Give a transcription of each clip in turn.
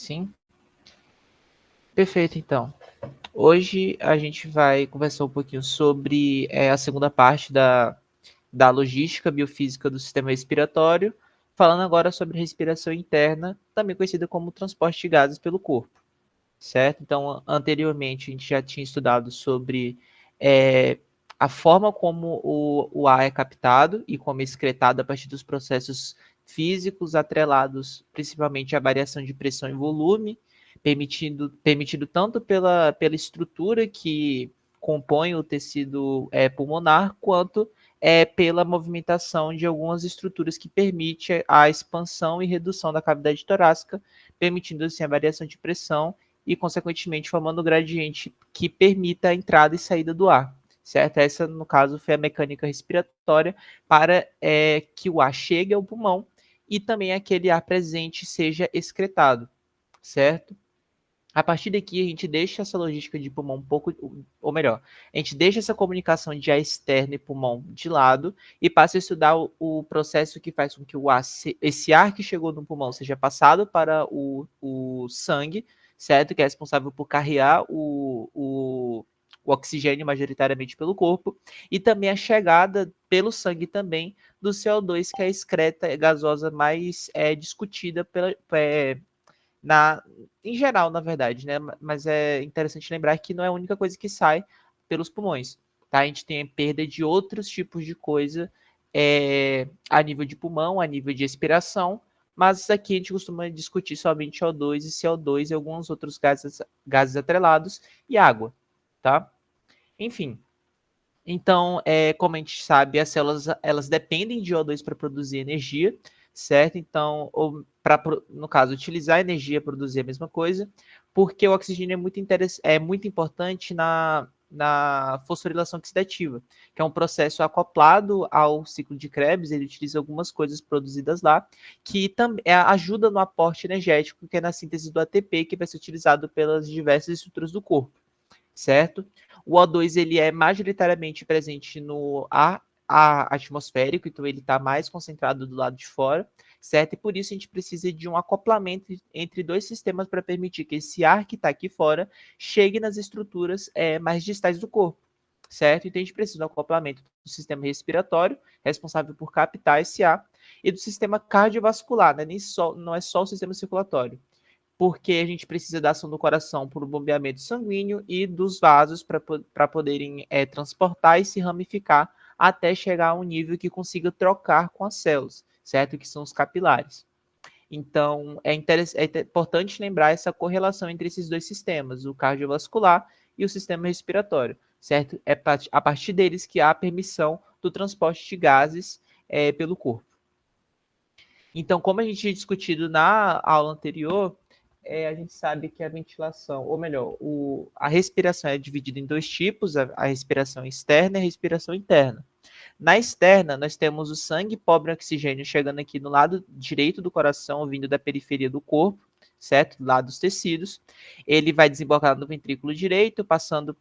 Sim, perfeito então. Hoje a gente vai conversar um pouquinho sobre a segunda parte da logística biofísica do sistema respiratório, falando agora sobre respiração interna, também conhecida como transporte de gases pelo corpo, certo? Então, anteriormente a gente já tinha estudado sobre é, a forma como o ar é captado e como é excretado a partir dos processos físicos atrelados principalmente à variação de pressão e volume, permitido tanto pela estrutura que compõe o tecido pulmonar, quanto pela movimentação de algumas estruturas que permite a expansão e redução da cavidade torácica, permitindo assim a variação de pressão e, consequentemente, formando um gradiente que permita a entrada e saída do ar, certo? Essa, no caso, foi a mecânica respiratória para que o ar chegue ao pulmão e também aquele ar presente seja excretado, certo? A partir daqui, a gente deixa essa logística de pulmão um pouco, ou melhor, a gente deixa essa comunicação de ar externo e pulmão de lado e passa a estudar o processo que faz com que esse ar que chegou no pulmão seja passado para o sangue, certo? Que é responsável por carregar o oxigênio majoritariamente pelo corpo, e também a chegada pelo sangue também do CO2, que é a excreta gasosa mais discutida na, em geral, na verdade, né? Mas é interessante lembrar que não é a única coisa que sai pelos pulmões, tá? A gente tem a perda de outros tipos de coisa a nível de pulmão, a nível de expiração, mas aqui a gente costuma discutir somente O2 e CO2 e alguns outros gases atrelados e água, tá? Enfim, então, como a gente sabe, as células elas dependem de O2 para produzir energia, certo? Então, para, no caso, utilizar energia para produzir a mesma coisa, porque o oxigênio é muito importante na fosforilação oxidativa, que é um processo acoplado ao ciclo de Krebs. Ele utiliza algumas coisas produzidas lá, que também ajuda no aporte energético, que é na síntese do ATP, que vai ser utilizado pelas diversas estruturas do corpo, certo? O O2 ele é majoritariamente presente no ar atmosférico, então ele está mais concentrado do lado de fora, certo? E por isso a gente precisa de um acoplamento entre dois sistemas para permitir que esse ar que está aqui fora chegue nas estruturas mais distais do corpo, certo? Então a gente precisa do acoplamento do sistema respiratório, responsável por captar esse ar, e do sistema cardiovascular, né? Não é só o sistema circulatório, porque a gente precisa da ação do coração para o bombeamento sanguíneo e dos vasos para poderem transportar e se ramificar até chegar a um nível que consiga trocar com as células, certo? Que são os capilares. Então, é importante lembrar essa correlação entre esses dois sistemas, o cardiovascular e o sistema respiratório, certo? É a partir deles que há a permissão do transporte de gases pelo corpo. Então, como a gente tinha discutido na aula anterior, a gente sabe que a ventilação, ou melhor, a respiração é dividida em dois tipos, a respiração externa e a respiração interna. Na externa, nós temos o sangue pobre em oxigênio chegando aqui no lado direito do coração, vindo da periferia do corpo, certo? Do lado dos tecidos. Ele vai desembocar no ventrículo direito, passando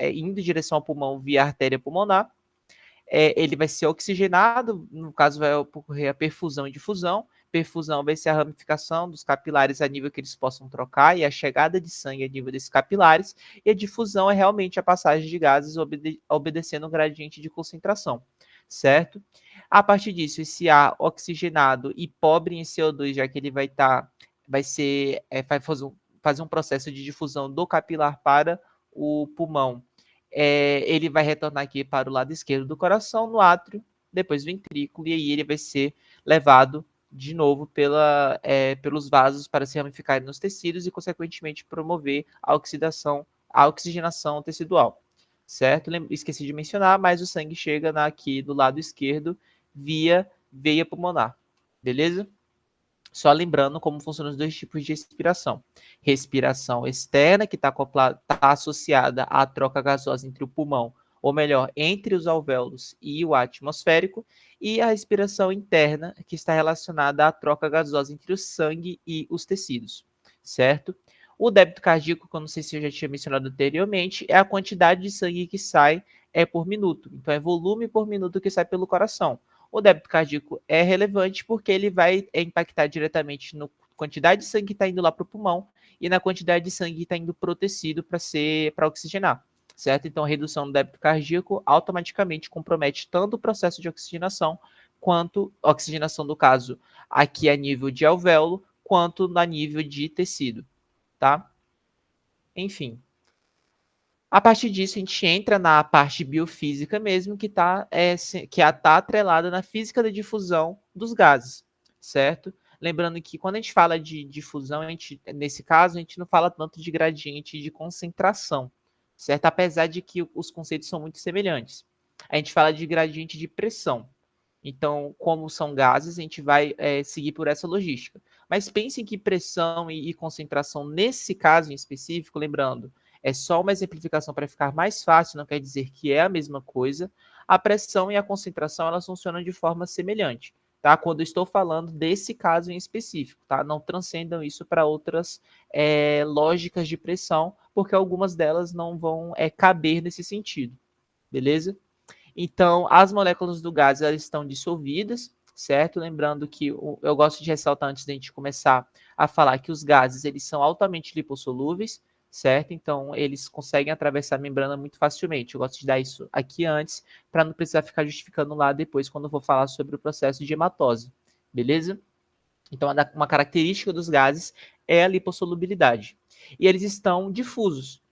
indo em direção ao pulmão via artéria pulmonar. Ele vai ser oxigenado, no caso vai ocorrer a perfusão e difusão. Perfusão vai ser a ramificação dos capilares a nível que eles possam trocar e a chegada de sangue a nível desses capilares. E a difusão é realmente a passagem de gases obedecendo um gradiente de concentração, certo? A partir disso, esse ar oxigenado e pobre em CO2, já que ele vai fazer um processo de difusão do capilar para o pulmão, ele vai retornar aqui para o lado esquerdo do coração, no átrio, depois ventrículo, e aí ele vai ser levado de novo pelos vasos para se ramificar nos tecidos e, consequentemente, promover a oxigenação tecidual, certo? Esqueci de mencionar, mas o sangue chega aqui do lado esquerdo via veia pulmonar, beleza? Só lembrando como funcionam os dois tipos de respiração. Respiração externa, que está associada à troca gasosa entre o pulmão, ou melhor, entre os alvéolos e o atmosférico, e a respiração interna, que está relacionada à troca gasosa entre o sangue e os tecidos, certo? O débito cardíaco, que eu não sei se eu já tinha mencionado anteriormente, é a quantidade de sangue que sai por minuto. Então, é volume por minuto que sai pelo coração. O débito cardíaco é relevante porque ele vai impactar diretamente quantidade de sangue que está indo lá para o pulmão e na quantidade de sangue que está indo para o tecido para oxigenar, certo? Então, a redução do débito cardíaco automaticamente compromete tanto o processo de oxigenação, quanto a oxigenação do caso aqui a nível de alvéolo, quanto a nível de tecido, tá? Enfim. A partir disso, a gente entra na parte biofísica mesmo, que tá atrelada na física da difusão dos gases, certo? Lembrando que quando a gente fala de difusão, nesse caso, a gente não fala tanto de gradiente de concentração, certo? Apesar de que os conceitos são muito semelhantes. A gente fala de gradiente de pressão. Então, como são gases, a gente vai seguir por essa logística. Mas pensem que pressão e concentração, nesse caso em específico, lembrando, é só uma exemplificação para ficar mais fácil, não quer dizer que é a mesma coisa. A pressão e a concentração, elas funcionam de forma semelhante, tá? Quando eu estou falando desse caso em específico, tá? Não transcendam isso para outras lógicas de pressão, porque algumas delas não vão caber nesse sentido, beleza? Então, as moléculas do gás, elas estão dissolvidas, certo? Lembrando que eu gosto de ressaltar antes da gente começar a falar que os gases, eles são altamente lipossolúveis, certo? Então, eles conseguem atravessar a membrana muito facilmente. Eu gosto de dar isso aqui antes, para não precisar ficar justificando lá depois, quando eu for falar sobre o processo de hematose, beleza? Então, uma característica dos gases é a lipossolubilidade. E eles estão difusos,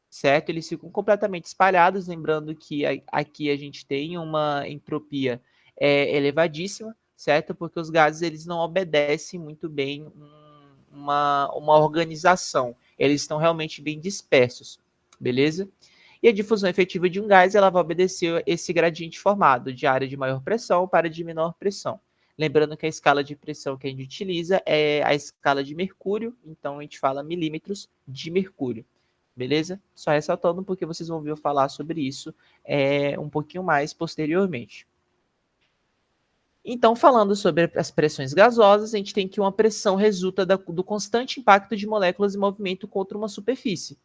certo? Eles ficam completamente espalhados, lembrando que aqui a gente tem uma entropia elevadíssima, certo? Porque os gases eles não obedecem muito bem uma organização, eles estão realmente bem dispersos, beleza? E a difusão efetiva de um gás ela vai obedecer esse gradiente formado de área de maior pressão para de menor pressão. Lembrando que a escala de pressão que a gente utiliza é a escala de mercúrio, então a gente fala milímetros de mercúrio. Beleza? Só ressaltando porque vocês vão ouvir eu falar sobre isso um pouquinho mais posteriormente. Então, falando sobre as pressões gasosas, a gente tem que uma pressão resulta do constante impacto de moléculas em movimento contra uma superfície.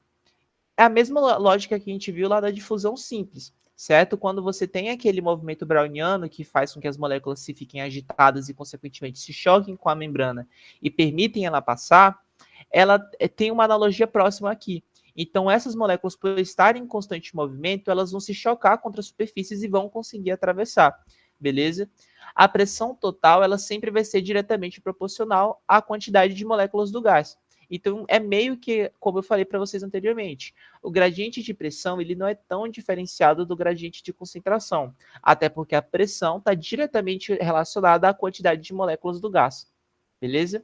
É a mesma lógica que a gente viu lá da difusão simples, certo? Quando você tem aquele movimento browniano que faz com que as moléculas se fiquem agitadas e, consequentemente, se choquem com a membrana e permitem ela passar, ela tem uma analogia próxima aqui. Então, essas moléculas, por estarem em constante movimento, elas vão se chocar contra as superfícies e vão conseguir atravessar, beleza? A pressão total, ela sempre vai ser diretamente proporcional à quantidade de moléculas do gás. Então, é meio que, como eu falei para vocês anteriormente, o gradiente de pressão ele não é tão diferenciado do gradiente de concentração, até porque a pressão está diretamente relacionada à quantidade de moléculas do gás, beleza?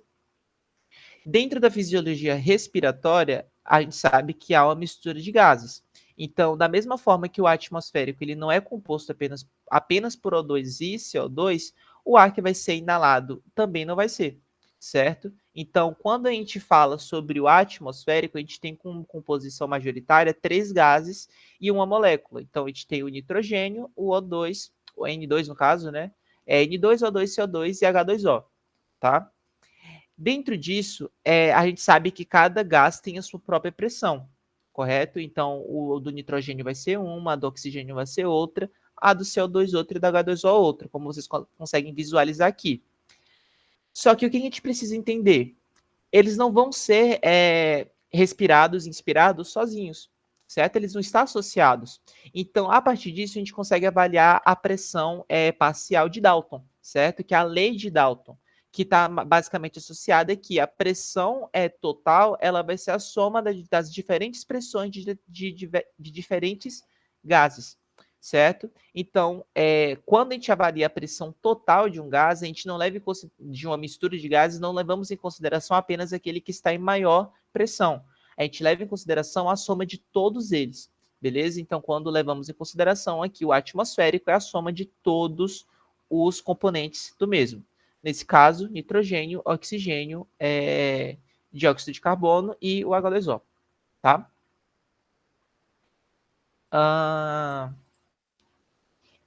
Dentro da fisiologia respiratória, a gente sabe que há uma mistura de gases. Então, da mesma forma que o ar atmosférico ele não é composto apenas por O2 e CO2, o ar que vai ser inalado também não vai ser, certo? Então, quando a gente fala sobre o ar atmosférico, a gente tem como composição majoritária 3 gases e uma molécula. Então, a gente tem o nitrogênio, o O2, o N2 no caso, né? N2, O2, CO2 e H2O, tá? Dentro disso, a gente sabe que cada gás tem a sua própria pressão, correto? Então, o do nitrogênio vai ser uma, a do oxigênio vai ser outra, a do CO2 outra e da H2O outra, como vocês conseguem visualizar aqui. Só que o que a gente precisa entender? Eles não vão ser respirados, inspirados sozinhos, certo? Eles vão estar associados. Então, a partir disso, a gente consegue avaliar a pressão parcial de Dalton, certo? Que é a lei de Dalton, que está basicamente associada aqui. A pressão total, ela vai ser a soma das diferentes pressões de diferentes gases, certo? Então, quando a gente avalia a pressão total de um gás, a gente não leva de uma mistura de gases, não levamos em consideração apenas aquele que está em maior pressão. A gente leva em consideração a soma de todos eles, beleza? Então, quando levamos em consideração aqui o atmosférico, é a soma de todos os componentes do mesmo. Nesse caso, nitrogênio, oxigênio, dióxido de carbono e o H2O, tá?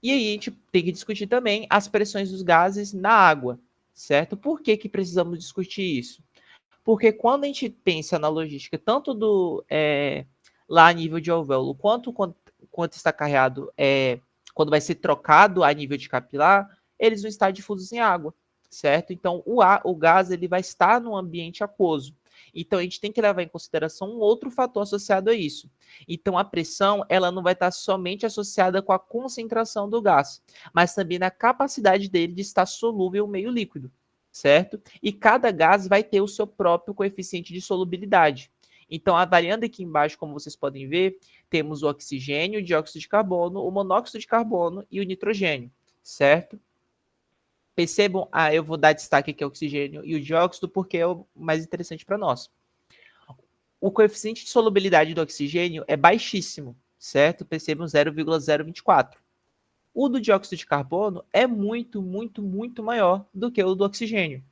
E aí a gente tem que discutir também as pressões dos gases na água, certo? Por que que precisamos discutir isso? Porque quando a gente pensa na logística, tanto lá a nível de alvéolo, quanto está carreado, quando vai ser trocado a nível de capilar, eles vão estar difusos em água, certo? Então, o gás ele vai estar no ambiente aquoso. Então, a gente tem que levar em consideração um outro fator associado a isso. Então, a pressão, ela não vai estar somente associada com a concentração do gás, mas também na capacidade dele de estar solúvel em meio líquido, certo? E cada gás vai ter o seu próprio coeficiente de solubilidade. Então, avaliando aqui embaixo, como vocês podem ver, temos o oxigênio, o dióxido de carbono, o monóxido de carbono e o nitrogênio, certo? Percebam, eu vou dar destaque aqui ao oxigênio e o dióxido porque é o mais interessante para nós. O coeficiente de solubilidade do oxigênio é baixíssimo, certo? Percebam 0,024. O do dióxido de carbono é muito, muito, muito maior do que o do oxigênio.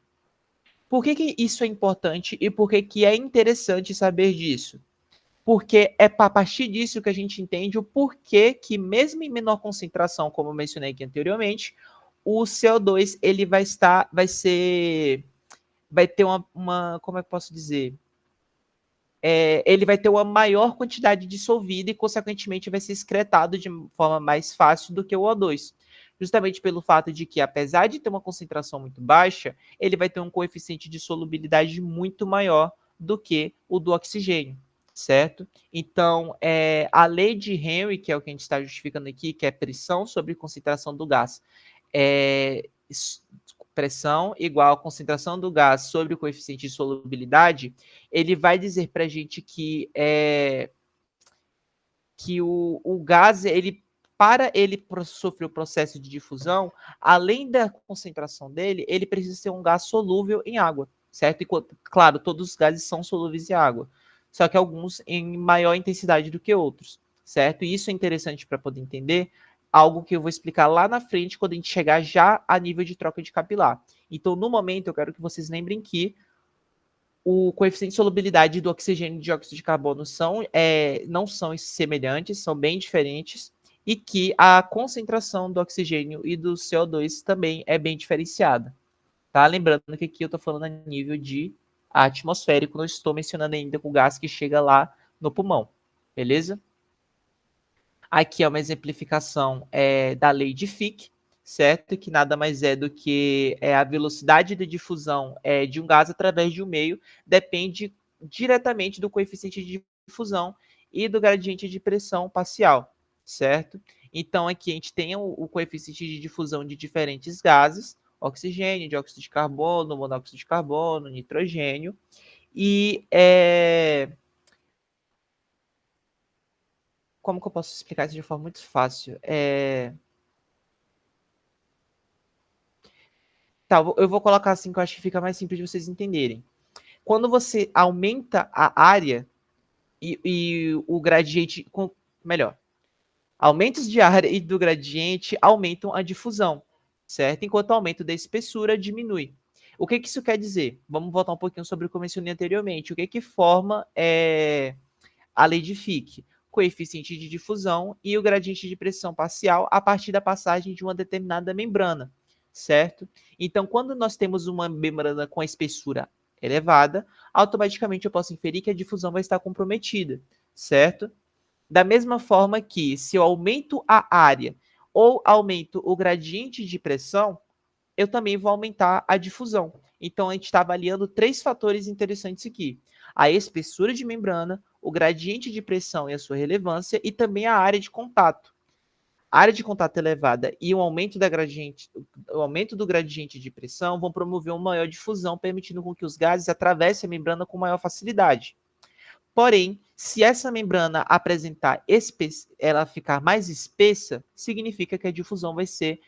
Por que isso é importante e por que é interessante saber disso? Porque é a partir disso que a gente entende o porquê que, mesmo em menor concentração, como eu mencionei aqui anteriormente, o CO2 ele vai ter como é que eu posso dizer? Ele vai ter uma maior quantidade dissolvida e, consequentemente, vai ser excretado de forma mais fácil do que o O2. Justamente pelo fato de que, apesar de ter uma concentração muito baixa, ele vai ter um coeficiente de solubilidade muito maior do que o do oxigênio, certo? Então, a lei de Henry, que é o que a gente está justificando aqui, que é pressão sobre concentração do gás, é, pressão igual a concentração do gás sobre o coeficiente de solubilidade, ele vai dizer para a gente que o gás, para ele sofrer o processo de difusão, além da concentração dele, ele precisa ser um gás solúvel em água, certo? E, claro, todos os gases são solúveis em água, só que alguns em maior intensidade do que outros, certo? E isso é interessante para poder entender algo que eu vou explicar lá na frente, quando a gente chegar já a nível de troca de capilar. Então, no momento, eu quero que vocês lembrem que o coeficiente de solubilidade do oxigênio e dióxido de carbono não são semelhantes, são bem diferentes, e que a concentração do oxigênio e do CO2 também é bem diferenciada. Tá? Lembrando que aqui eu estou falando a nível de atmosférico, não estou mencionando ainda o gás que chega lá no pulmão, beleza? Aqui é uma exemplificação da lei de Fick, certo? Que nada mais é do que a velocidade de difusão de um gás através de um meio depende diretamente do coeficiente de difusão e do gradiente de pressão parcial, certo? Então, aqui a gente tem o coeficiente de difusão de diferentes gases, oxigênio, dióxido de carbono, monóxido de carbono, nitrogênio, e como que eu posso explicar isso de forma muito fácil? Tá, eu vou colocar assim que eu acho que fica mais simples de vocês entenderem. Quando você aumenta a área e o gradiente, melhor, aumentos de área e do gradiente aumentam a difusão, certo? Enquanto o aumento da espessura diminui. O que isso quer dizer? Vamos voltar um pouquinho sobre o que eu mencionei anteriormente. O que forma a lei de Fick? Coeficiente de difusão e o gradiente de pressão parcial a partir da passagem de uma determinada membrana, certo? Então, quando nós temos uma membrana com a espessura elevada, automaticamente eu posso inferir que a difusão vai estar comprometida, certo? Da mesma forma que, se eu aumento a área ou aumento o gradiente de pressão, eu também vou aumentar a difusão. Então, a gente está avaliando três fatores interessantes aqui: a espessura de membrana, o gradiente de pressão e a sua relevância, e também a área de contato. A área de contato elevada e o aumento do gradiente de pressão vão promover uma maior difusão, permitindo com que os gases atravessem a membrana com maior facilidade. Porém, se essa membrana apresentar ela ficar mais espessa, significa que a difusão vai ser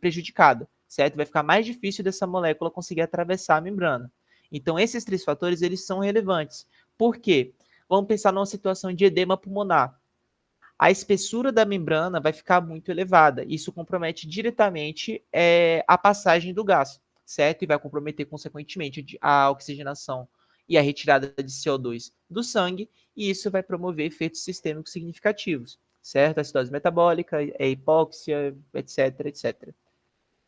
prejudicada, certo? Vai ficar mais difícil dessa molécula conseguir atravessar a membrana. Então, esses três fatores eles são relevantes. Por quê? Vamos pensar numa situação de edema pulmonar. A espessura da membrana vai ficar muito elevada. Isso compromete diretamente a passagem do gás, certo? E vai comprometer, consequentemente, a oxigenação e a retirada de CO2 do sangue, e isso vai promover efeitos sistêmicos significativos, certo? Acidose metabólica, hipóxia, etc, etc.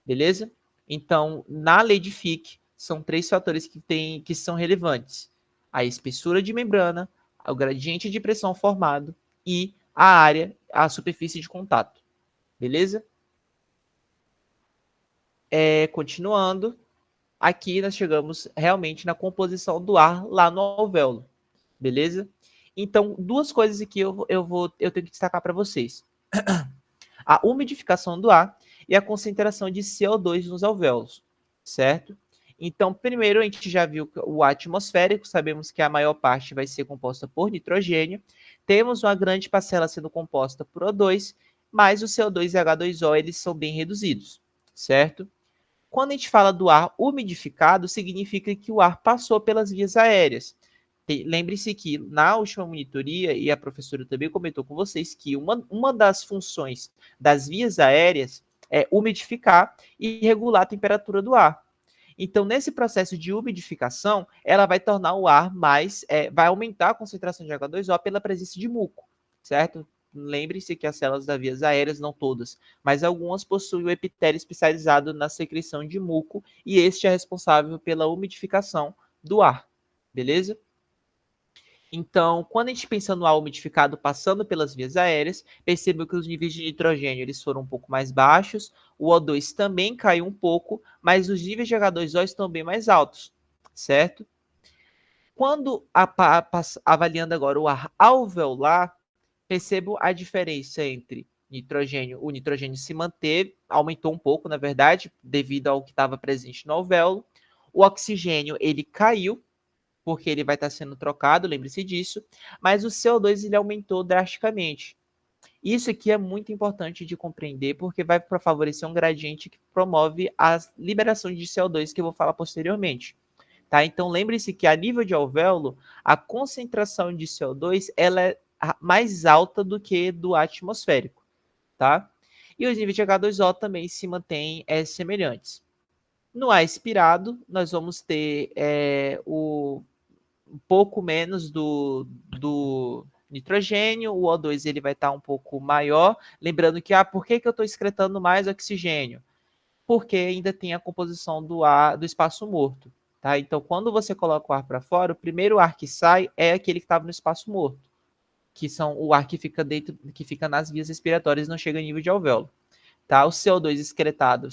Beleza? Então, na lei de Fick, são três fatores que são relevantes: a espessura de membrana, o gradiente de pressão formado e a superfície de contato. Beleza? continuando, aqui nós chegamos realmente na composição do ar lá no alvéolo, beleza? Então, duas coisas aqui eu tenho que destacar para vocês. A umidificação do ar e a concentração de CO2 nos alvéolos, certo? Então, primeiro a gente já viu o ar atmosférico, sabemos que a maior parte vai ser composta por nitrogênio, temos uma grande parcela sendo composta por O2, mas o CO2 e H2O eles são bem reduzidos, certo? Quando a gente fala do ar umidificado, significa que o ar passou pelas vias aéreas. Lembre-se que na última monitoria, e a professora também comentou com vocês, que uma das funções das vias aéreas é umidificar e regular a temperatura do ar. Então, nesse processo de umidificação, ela vai tornar o ar mais, vai aumentar a concentração de H2O pela presença de muco, certo? Lembre-se que as células das vias aéreas, não todas, mas algumas possuem o epitélio especializado na secreção de muco, e este é responsável pela umidificação do ar, beleza? Então, quando a gente pensa no ar umidificado passando pelas vias aéreas, percebeu que os níveis de nitrogênio eles foram um pouco mais baixos, o O2 também caiu um pouco, mas os níveis de H2O estão bem mais altos, certo? Quando avaliando agora o ar alveolar, percebo a diferença entre nitrogênio, o nitrogênio se manteve, aumentou um pouco, na verdade, devido ao que estava presente no alvéolo, o oxigênio ele caiu, porque ele vai estar sendo trocado, lembre-se disso, mas o CO2 ele aumentou drasticamente. Isso aqui é muito importante de compreender, porque vai para favorecer um gradiente que promove a liberação de CO2, que eu vou falar posteriormente. Tá? Então, lembre-se que a nível de alvéolo, a concentração de CO2 ela é mais alta do que do atmosférico. Tá? E os níveis de H2O também se mantêm semelhantes. No ar expirado, nós vamos ter um pouco menos do nitrogênio, o O2 ele vai estar um pouco maior. Lembrando que, por que eu estou excretando mais oxigênio? Porque ainda tem a composição do ar, do espaço morto. Tá? Então, quando você coloca o ar para fora, o primeiro ar que sai é aquele que estava no espaço morto, que são o ar que fica dentro, que fica nas vias respiratórias e não chega a nível de alvéolo. Tá? O CO2 excretado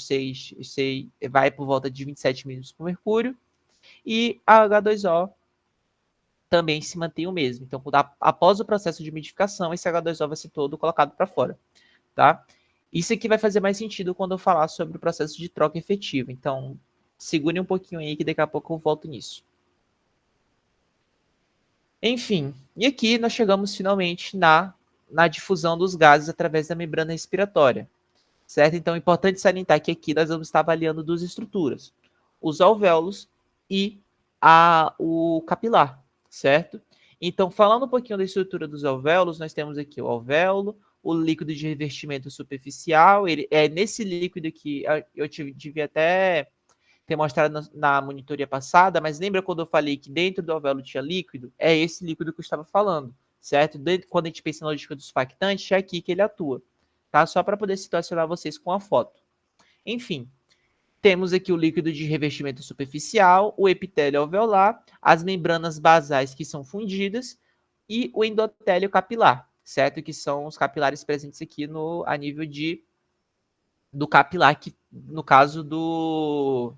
vai por volta de 27 milímetros por mercúrio, e a H2O também se mantém o mesmo. Então, após o processo de umidificação, esse H2O vai ser todo colocado para fora, tá? Isso aqui vai fazer mais sentido quando eu falar sobre o processo de troca efetiva. Então, segure um pouquinho aí que daqui a pouco eu volto nisso. Enfim, e aqui nós chegamos finalmente na difusão dos gases através da membrana respiratória, certo? Então, é importante salientar que aqui nós vamos estar avaliando duas estruturas, os alvéolos e o capilar, certo? Então, falando um pouquinho da estrutura dos alvéolos, nós temos aqui o alvéolo, o líquido de revestimento superficial, ele é nesse líquido que eu devia até ter mostrado na monitoria passada, mas lembra quando eu falei que dentro do alvéolo tinha líquido? É esse líquido que eu estava falando, certo? Quando a gente pensa na logística dos surfactantes, é aqui que ele atua, tá? Só para poder situacionar vocês com a foto. Enfim, temos aqui o líquido de revestimento superficial, o epitélio alveolar, as membranas basais que são fundidas e o endotélio capilar, certo? Que são os capilares presentes aqui a nível do capilar, que no caso do...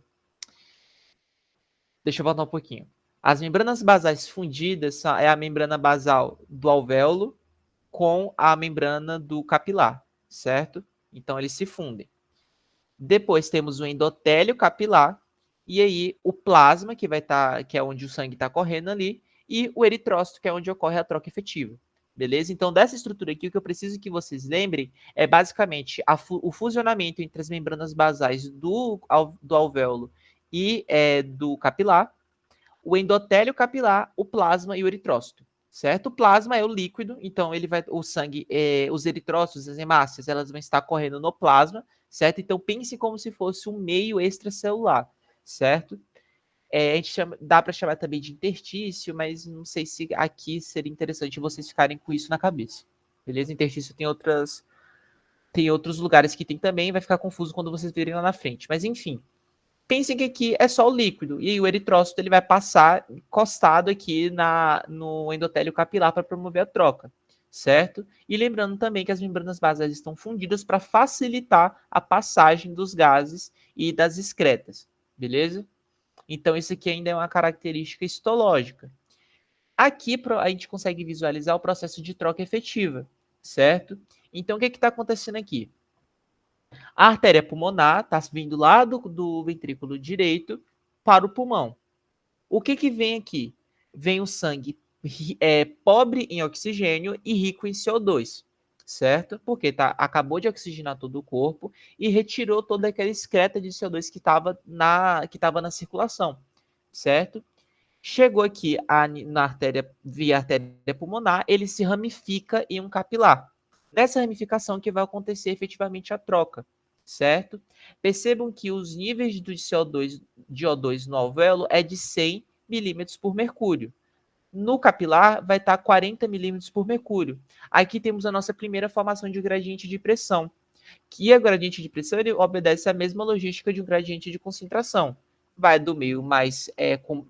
Deixa eu voltar um pouquinho. As membranas basais fundidas é a membrana basal do alvéolo com a membrana do capilar, certo? Então, eles se fundem. Depois temos o endotélio capilar, e aí o plasma, que vai estar, que é onde o sangue está correndo ali, e o eritrócito, que é onde ocorre a troca efetiva. Beleza? Então, dessa estrutura aqui, o que eu preciso que vocês lembrem é basicamente o fusionamento entre as membranas basais do alvéolo e do capilar, o endotélio capilar, o plasma e o eritrócito. Certo? O plasma é o líquido, então o sangue, os eritrócitos, as hemácias, elas vão estar correndo no plasma, certo? Então pense como se fosse um meio extracelular, certo? A gente dá para chamar também de interstício, mas não sei se aqui seria interessante vocês ficarem com isso na cabeça. Beleza? Interstício tem outros lugares que tem também, vai ficar confuso quando vocês virem lá na frente. Mas enfim, pensem que aqui é só o líquido, e aí o eritrócito ele vai passar encostado aqui no endotélio capilar para promover a troca, certo? E lembrando também que as membranas basais estão fundidas para facilitar a passagem dos gases e das excretas, beleza? Então, isso aqui ainda é uma característica histológica. Aqui a gente consegue visualizar o processo de troca efetiva, certo? Então, o que está acontecendo aqui? A artéria pulmonar está vindo lá do ventrículo direito para o pulmão. O que vem aqui? Vem o sangue pobre em oxigênio e rico em CO2, certo? Porque acabou de oxigenar todo o corpo e retirou toda aquela excreta de CO2 que tava na circulação, certo? Chegou aqui na artéria, via artéria pulmonar, ele se ramifica em um capilar. Nessa ramificação que vai acontecer efetivamente a troca, certo? Percebam que os níveis do CO2, de O2 no alvéolo é de 100 milímetros por mercúrio. No capilar vai estar 40 milímetros por mercúrio. Aqui temos a nossa primeira formação de gradiente de pressão, que o gradiente de pressão ele obedece à mesma logística de um gradiente de concentração. Vai do meio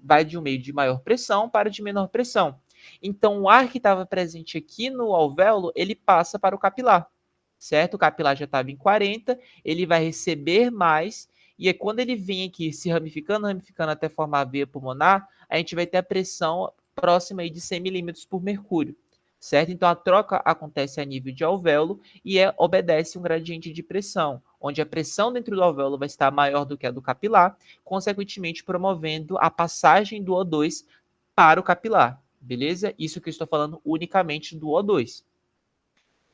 vai de um meio de maior pressão para de menor pressão. Então, o ar que estava presente aqui no alvéolo, ele passa para o capilar, certo? O capilar já estava em 40, ele vai receber mais, e é quando ele vem aqui se ramificando até formar a veia pulmonar, a gente vai ter a pressão próxima aí de 100 milímetros por mercúrio, certo? Então, a troca acontece a nível de alvéolo e obedece um gradiente de pressão, onde a pressão dentro do alvéolo vai estar maior do que a do capilar, consequentemente promovendo a passagem do O2 para o capilar, beleza? Isso que eu estou falando unicamente do O2.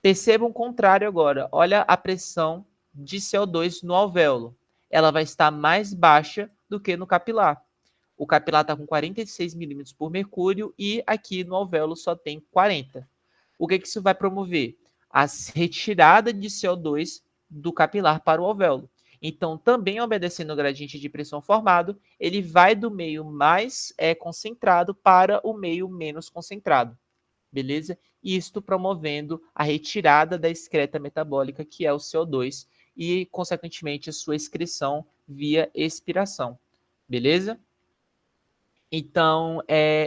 Percebam o contrário agora. Olha a pressão de CO2 no alvéolo. Ela vai estar mais baixa do que no capilar. O capilar está com 46 milímetros por mercúrio e aqui no alvéolo só tem 40. O que isso vai promover? A retirada de CO2 do capilar para o alvéolo. Então, também obedecendo o gradiente de pressão formado, ele vai do meio mais concentrado para o meio menos concentrado, beleza? Isto promovendo a retirada da excreta metabólica, que é o CO2, e, consequentemente, a sua excreção via expiração, beleza? Então,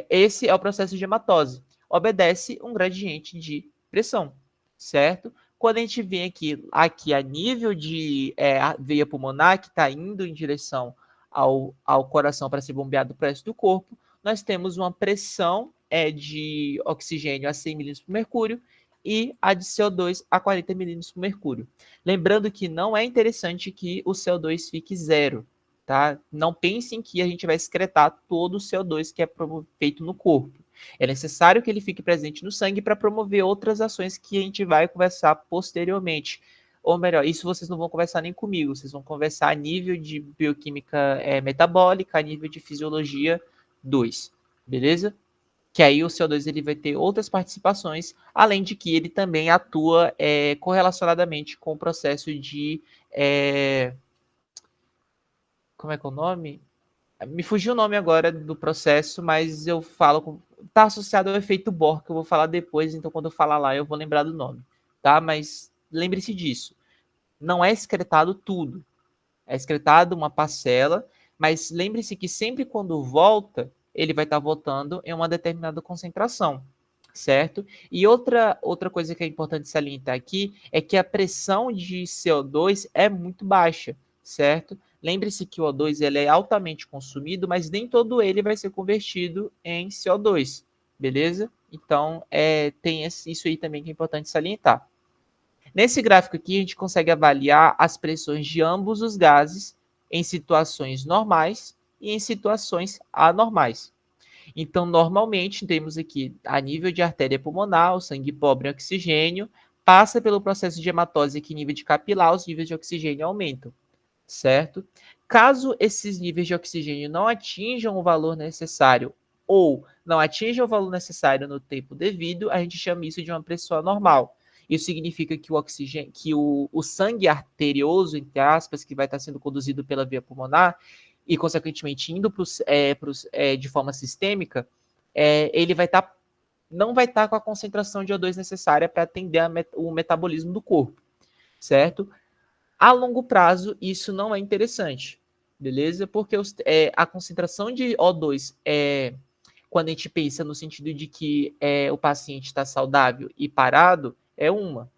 esse é o processo de hematose. Obedece um gradiente de pressão, certo? Quando a gente vem aqui a nível de veia pulmonar, que está indo em direção ao coração para ser bombeado para o resto do corpo, nós temos uma pressão de oxigênio a 100 milímetros por mercúrio e a de CO2 a 40 milímetros por mercúrio. Lembrando que não é interessante que o CO2 fique zero, tá? Não pensem que a gente vai excretar todo o CO2 que é feito no corpo. É necessário que ele fique presente no sangue para promover outras ações que a gente vai conversar posteriormente. Ou melhor, isso vocês não vão conversar nem comigo, vocês vão conversar a nível de bioquímica metabólica, a nível de fisiologia 2, beleza? Que aí o CO2 ele vai ter outras participações, além de que ele também atua correlacionadamente com o processo de como é que é o nome? Me fugiu o nome agora do processo, mas eu falo com. Está associado ao efeito Bohr, que eu vou falar depois, então quando eu falar lá eu vou lembrar do nome, tá? Mas lembre-se disso. Não é excretado tudo. É excretado uma parcela, mas lembre-se que sempre quando volta, ele vai estar voltando em uma determinada concentração, certo? E outra coisa que é importante salientar aqui é que a pressão de CO2 é muito baixa, certo? Lembre-se que o O2 ele é altamente consumido, mas nem todo ele vai ser convertido em CO2, beleza? Então, tem isso aí também que é importante salientar. Nesse gráfico aqui, a gente consegue avaliar as pressões de ambos os gases em situações normais e em situações anormais. Então, normalmente, temos aqui a nível de artéria pulmonar, o sangue pobre em oxigênio, passa pelo processo de hematose aqui, nível de capilar, os níveis de oxigênio aumentam, certo? Caso esses níveis de oxigênio não atinjam o valor necessário ou não atinjam o valor necessário no tempo devido, a gente chama isso de uma pressão anormal. Isso significa que o oxigênio, que o sangue arterioso, entre aspas, que vai estar sendo conduzido pela via pulmonar e, consequentemente, indo de forma sistêmica, ele não vai estar com a concentração de O2 necessária para atender o metabolismo do corpo, certo? A longo prazo, isso não é interessante, beleza? Porque a concentração de O2 quando a gente pensa no sentido de que o paciente está saudável e parado, é uma.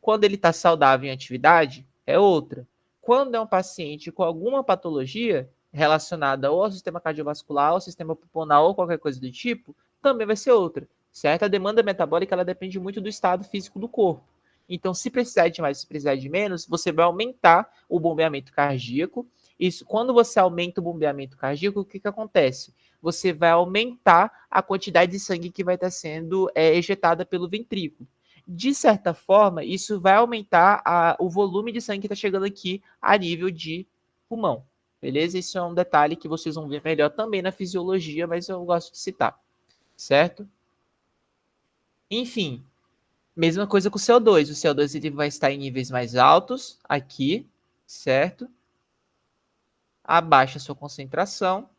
Quando ele está saudável em atividade, é outra. Quando é um paciente com alguma patologia relacionada ou ao sistema cardiovascular, ao sistema pulmonar ou qualquer coisa do tipo, também vai ser outra, certo? A demanda metabólica ela depende muito do estado físico do corpo. Então, se precisar de mais, se precisar de menos, você vai aumentar o bombeamento cardíaco. Isso, quando você aumenta o bombeamento cardíaco, o que, que acontece? Você vai aumentar a quantidade de sangue que vai estar sendo ejetada pelo ventrículo. De certa forma, isso vai aumentar o volume de sangue que está chegando aqui a nível de pulmão. Beleza? Isso é um detalhe que vocês vão ver melhor também na fisiologia, mas eu gosto de citar. Certo? Enfim, mesma coisa com o CO2. O CO2 ele vai estar em níveis mais altos aqui, certo? Abaixa a sua concentração.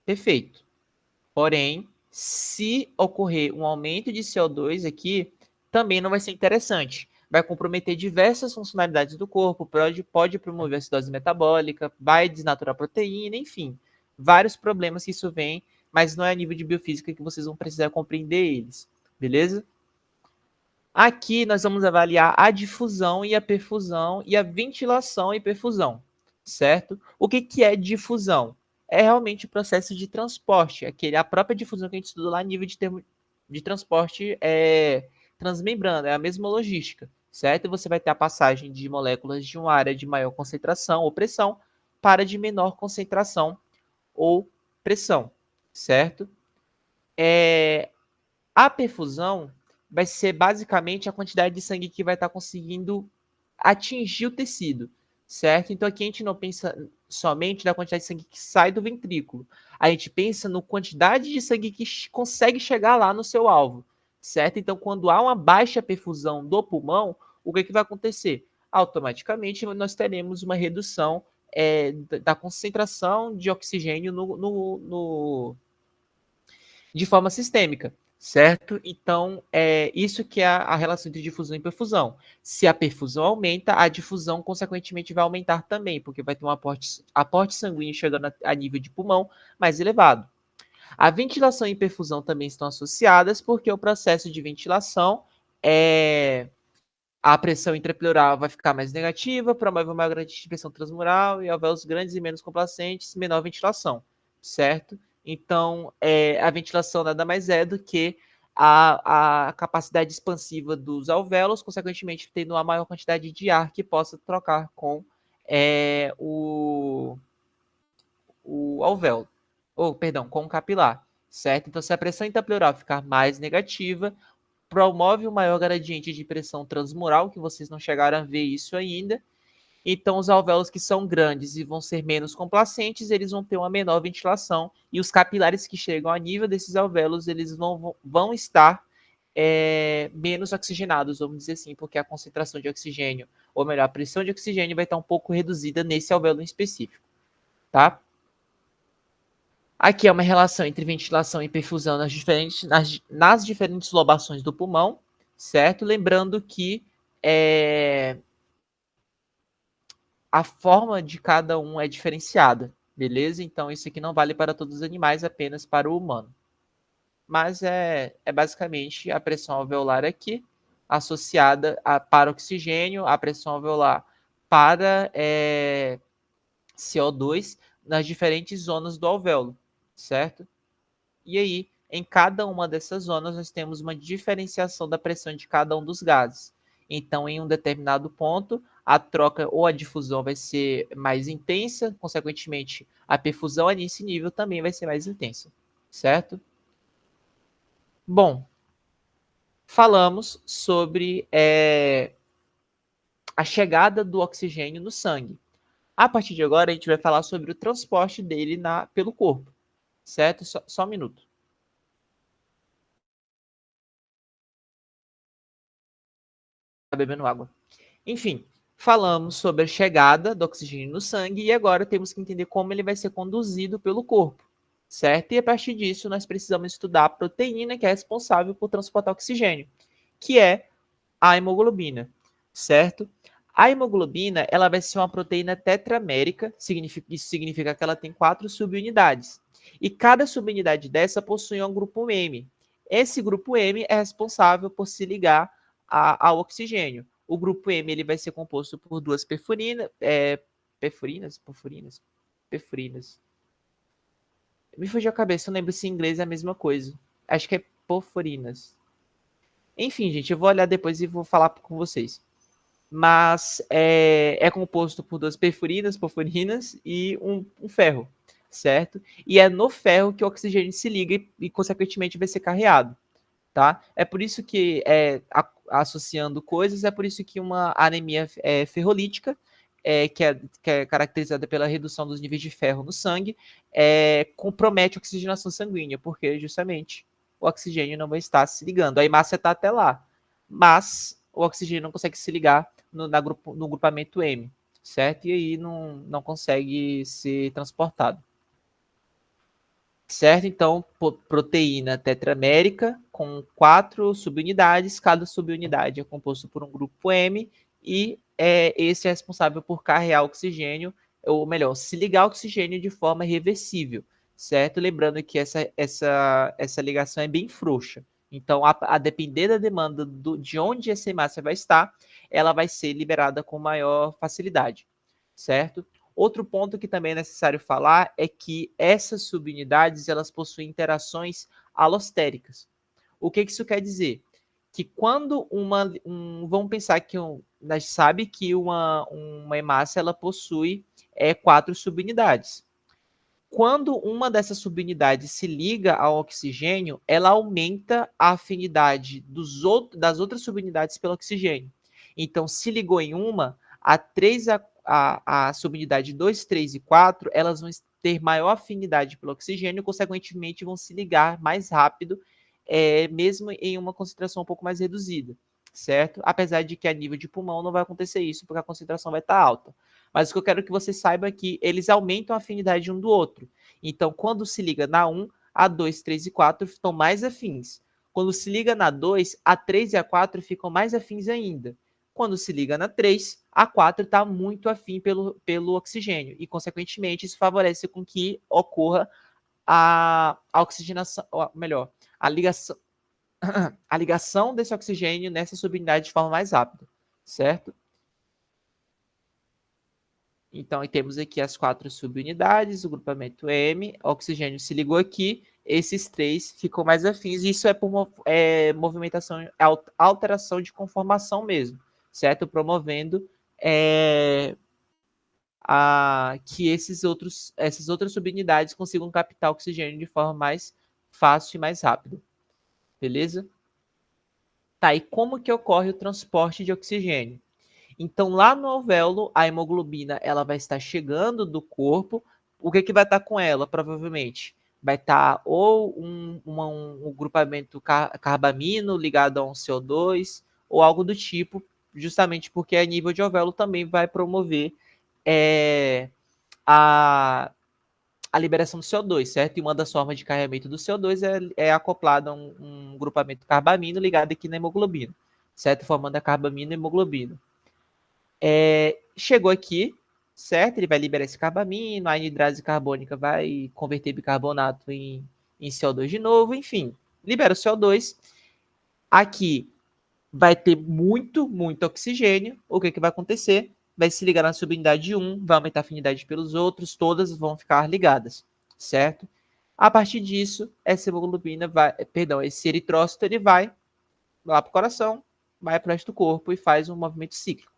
Perfeito. Porém, se ocorrer um aumento de CO2 aqui, também não vai ser interessante. Vai comprometer diversas funcionalidades do corpo, pode promover acidose metabólica, vai desnaturar proteína, enfim, vários problemas que isso vem, mas não é a nível de biofísica que vocês vão precisar compreender eles, beleza? Aqui nós vamos avaliar a difusão e a perfusão e a ventilação e perfusão, certo? O que, que é difusão? É realmente o processo de transporte, a própria difusão que a gente estudou lá a nível de termo de transporte transmembrana, é a mesma logística, certo? Você vai ter a passagem de moléculas de uma área de maior concentração ou pressão para de menor concentração ou pressão, certo? A perfusão vai ser basicamente a quantidade de sangue que vai estar conseguindo atingir o tecido, certo? Então aqui a gente não pensa somente na quantidade de sangue que sai do ventrículo, a gente pensa na quantidade de sangue que consegue chegar lá no seu alvo, certo? Então quando há uma baixa perfusão do pulmão, o que, que vai acontecer? Automaticamente nós teremos uma redução da concentração de oxigênio de forma sistêmica, certo? Então, é isso que é a relação entre difusão e perfusão. Se a perfusão aumenta, a difusão, consequentemente, vai aumentar também, porque vai ter um aporte sanguíneo chegando a nível de pulmão mais elevado. A ventilação e perfusão também estão associadas, porque o processo de ventilação a pressão intrapleural vai ficar mais negativa, promove uma maior gradiente de pressão transmural e alvéolos grandes e menos complacentes, menor ventilação, certo? Então, a ventilação nada mais é do que a capacidade expansiva dos alvéolos, consequentemente, tendo uma maior quantidade de ar que possa trocar com o alvéolo, ou, perdão, com o capilar, certo? Então, se a pressão intrapleural ficar mais negativa, promove um maior gradiente de pressão transmural, que vocês não chegaram a ver isso ainda. Então, os alvéolos que são grandes e vão ser menos complacentes, eles vão ter uma menor ventilação, e os capilares que chegam a nível desses alvéolos, eles vão estar menos oxigenados, vamos dizer assim, porque a concentração de oxigênio, ou melhor, a pressão de oxigênio vai estar um pouco reduzida nesse alvéolo em específico, tá? Aqui é uma relação entre ventilação e perfusão nas diferentes lobações do pulmão, certo? Lembrando que a forma de cada um é diferenciada, beleza? Então, isso aqui não vale para todos os animais, apenas para o humano. Mas é basicamente a pressão alveolar aqui, associada para oxigênio, a pressão alveolar para CO2 nas diferentes zonas do alvéolo, certo? E aí, em cada uma dessas zonas, nós temos uma diferenciação da pressão de cada um dos gases. Então, em um determinado ponto, a troca ou a difusão vai ser mais intensa, consequentemente, a perfusão nesse nível também vai ser mais intensa, certo? Bom, falamos sobre a chegada do oxigênio no sangue. A partir de agora, a gente vai falar sobre o transporte dele pelo corpo, certo? Só um minuto. Tá bebendo água. Enfim, falamos sobre a chegada do oxigênio no sangue e agora temos que entender como ele vai ser conduzido pelo corpo, certo? E a partir disso, nós precisamos estudar a proteína que é responsável por transportar oxigênio, que é a hemoglobina, certo? A hemoglobina, ela vai ser uma proteína tetramérica, isso significa que ela tem 4 subunidades. E cada subunidade dessa possui um grupo M. Esse grupo M é responsável por se ligar ao oxigênio. O grupo M ele vai ser composto por duas perfurinas. Me fugiu a cabeça, não lembro se em inglês é a mesma coisa. Acho que é porfurinas. Enfim, gente, eu vou olhar depois e vou falar com vocês. Mas é composto por duas porfurinas e um ferro, certo? E é no ferro que o oxigênio se liga e consequentemente, vai ser carreado, tá? É por isso que, associando coisas, é por isso que uma anemia ferrolítica, que é caracterizada pela redução dos níveis de ferro no sangue, compromete a oxigenação sanguínea, porque justamente o oxigênio não vai estar se ligando. A hemácia está até lá, mas o oxigênio não consegue se ligar no grupamento M, certo? E aí não consegue ser transportado. Certo? Então, proteína tetramérica com 4 subunidades, cada subunidade é composto por um grupo M e esse é responsável por carregar oxigênio, ou melhor, se ligar oxigênio de forma reversível, certo? Lembrando que essa ligação é bem frouxa. Então, a depender da demanda de onde essa hemácia vai estar, ela vai ser liberada com maior facilidade, certo? Outro ponto que também é necessário falar é que essas subunidades elas possuem interações alostéricas. O que isso quer dizer? Que quando vamos pensar que a gente sabe que uma hemácia ela possui 4 subunidades. Quando uma dessas subunidades se liga ao oxigênio, ela aumenta a afinidade das outras subunidades pelo oxigênio. Então, se ligou em uma, a subunidade 2, 3 e 4, elas vão ter maior afinidade pelo oxigênio, consequentemente vão se ligar mais rápido, mesmo em uma concentração um pouco mais reduzida, certo? Apesar de que a nível de pulmão não vai acontecer isso, porque a concentração vai estar alta. Mas o que eu quero que você saiba é que eles aumentam a afinidade um do outro. Então, quando se liga na 1, a 2, 3 e 4 estão mais afins. Quando se liga na 2, a 3 e a 4 ficam mais afins ainda. Quando se liga na 3, a 4 está muito afim pelo oxigênio. E, consequentemente, isso favorece com que ocorra a oxigenação, ou melhor, a ligação desse oxigênio nessa subunidade de forma mais rápida, certo? Então, temos aqui as 4 subunidades, o grupamento M, o oxigênio se ligou aqui, esses 3 ficam mais afins, e isso é por movimentação, alteração de conformação mesmo, certo? Promovendo que essas outras subunidades consigam captar oxigênio de forma mais fácil e mais rápida, beleza? Tá, e como que ocorre o transporte de oxigênio? Então, lá no alvéolo, a hemoglobina ela vai estar chegando do corpo. O que vai estar com ela, provavelmente? Vai estar ou um grupamento carbamino ligado a um CO2, ou algo do tipo, justamente porque a nível de alvéolo também vai promover a, a liberação do CO2, certo? E uma das formas de carregamento do CO2 é acoplado a um grupamento carbamino ligado aqui na hemoglobina, certo? Formando a carbamina e hemoglobina. Chegou aqui, certo? Ele vai liberar esse carbamino, a anidrase carbônica vai converter bicarbonato em CO2 de novo, enfim, libera o CO2. Aqui vai ter muito oxigênio. O que vai acontecer? Vai se ligar na subunidade 1, vai aumentar a afinidade pelos outros, todas vão ficar ligadas, certo? A partir disso, essa hemoglobina esse eritrócito, ele vai lá para o coração, vai para o resto do corpo e faz um movimento cíclico.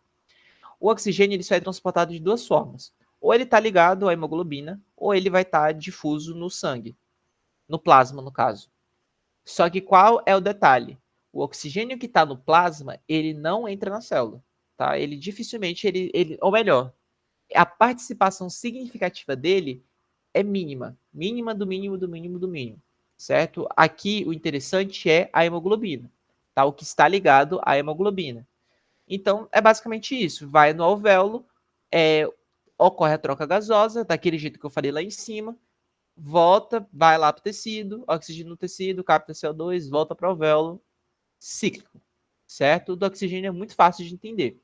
O oxigênio ele só é transportado de duas formas. Ou ele está ligado à hemoglobina, ou ele vai estar difuso no sangue, no plasma, no caso. Só que qual é o detalhe? O oxigênio que está no plasma, ele não entra na célula. Tá? Ele dificilmente, ou melhor, a participação significativa dele é mínima. Mínima do mínimo, do mínimo, do mínimo. Certo? Aqui, o interessante é a hemoglobina. Tá? O que está ligado à hemoglobina. Então, é basicamente isso. Vai no alvéolo, ocorre a troca gasosa, daquele jeito que eu falei lá em cima, volta, vai lá para o tecido, oxigênio no tecido, capta CO2, volta para o alvéolo, cíclico, certo? O do oxigênio é muito fácil de entender.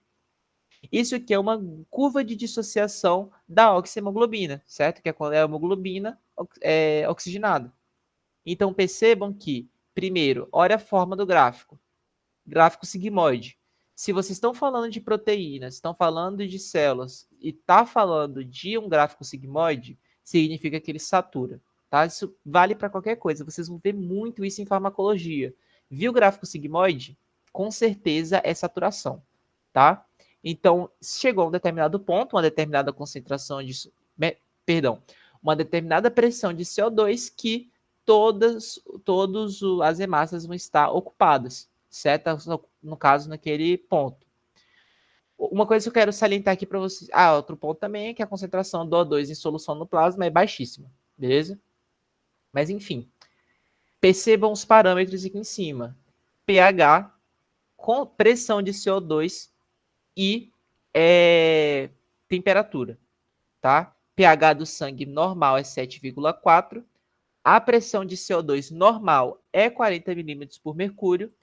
Isso aqui é uma curva de dissociação da oxihemoglobina, certo? Que é quando a hemoglobina oxigenado. Então, percebam que, primeiro, olha a forma do gráfico. Gráfico sigmoide. Se vocês estão falando de proteínas, estão falando de células e está falando de um gráfico sigmoide, significa que ele satura. Tá? Isso vale para qualquer coisa. Vocês vão ver muito isso em farmacologia. Viu o gráfico sigmoide? Com certeza é saturação. Tá? Então, chegou a um determinado ponto, uma determinada concentração de. Perdão, uma determinada pressão de CO2 que todas as hemácias vão estar ocupadas, certo? No caso, naquele ponto. Uma coisa que eu quero salientar aqui para vocês. Outro ponto também é que a concentração do O2 em solução no plasma é baixíssima, beleza? Mas enfim, percebam os parâmetros aqui em cima: pH, com pressão de CO2 e temperatura, tá? pH do sangue normal é 7,4. A pressão de CO2 normal é 40 milímetros por mercúrio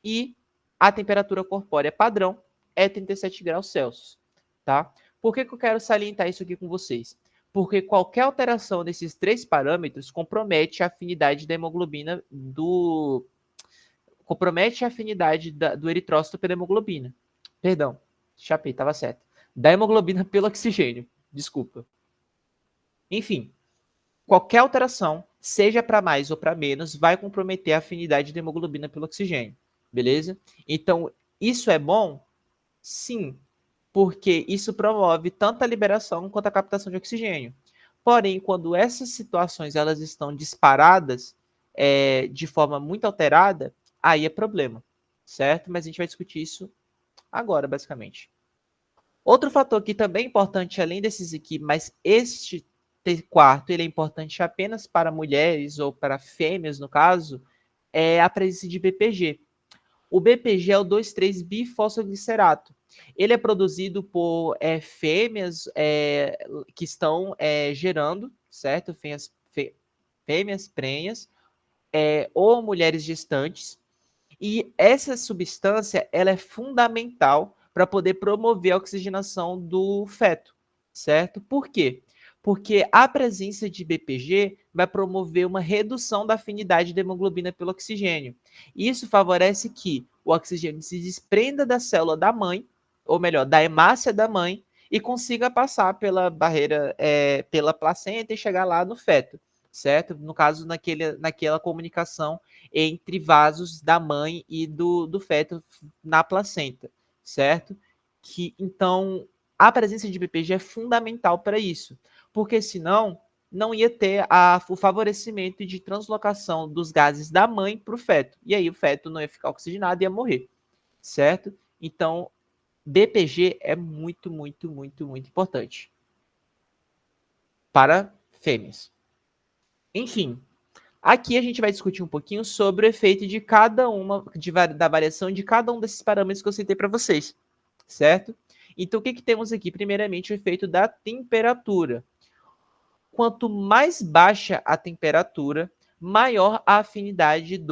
e a temperatura corpórea padrão é 37 graus Celsius, tá? Por que eu quero salientar isso aqui com vocês? Porque qualquer alteração desses três parâmetros compromete a afinidade da hemoglobina do eritrócito pela hemoglobina. Perdão, chapei, estava certo. Da hemoglobina pelo oxigênio, desculpa. Enfim, qualquer alteração, seja para mais ou para menos, vai comprometer a afinidade da hemoglobina pelo oxigênio, beleza? Então, isso é bom? Sim, porque isso promove tanto a liberação quanto a captação de oxigênio. Porém, quando essas situações elas estão disparadas de forma muito alterada, aí é problema, certo? Mas a gente vai discutir isso agora, basicamente. Outro fator que também é importante, além desses aqui, mas este quarto ele é importante apenas para mulheres ou para fêmeas, no caso, é a presença de BPG. O BPG é o 2,3-bifosfoglicerato. Ele é produzido por fêmeas que estão gerando, certo? Fêmeas prenhas ou mulheres gestantes. E essa substância ela é fundamental para poder promover a oxigenação do feto, certo? Por quê? Porque a presença de BPG vai promover uma redução da afinidade da hemoglobina pelo oxigênio. Isso favorece que o oxigênio se desprenda da célula da mãe, ou melhor, da hemácia da mãe, e consiga passar pela barreira, pela placenta e chegar lá no feto, certo? No caso, naquela comunicação entre vasos da mãe e do feto na placenta, certo? Então, a presença de BPG é fundamental para isso, porque senão não ia ter o favorecimento de translocação dos gases da mãe para o feto, e aí o feto não ia ficar oxigenado e ia morrer, certo? Então, BPG é muito, muito, muito, muito importante para fêmeas. Enfim, aqui a gente vai discutir um pouquinho sobre o efeito de cada uma, da variação de cada um desses parâmetros que eu citei para vocês, certo? Então, o que temos aqui? Primeiramente, o efeito da temperatura. Quanto mais baixa a temperatura, maior a afinidade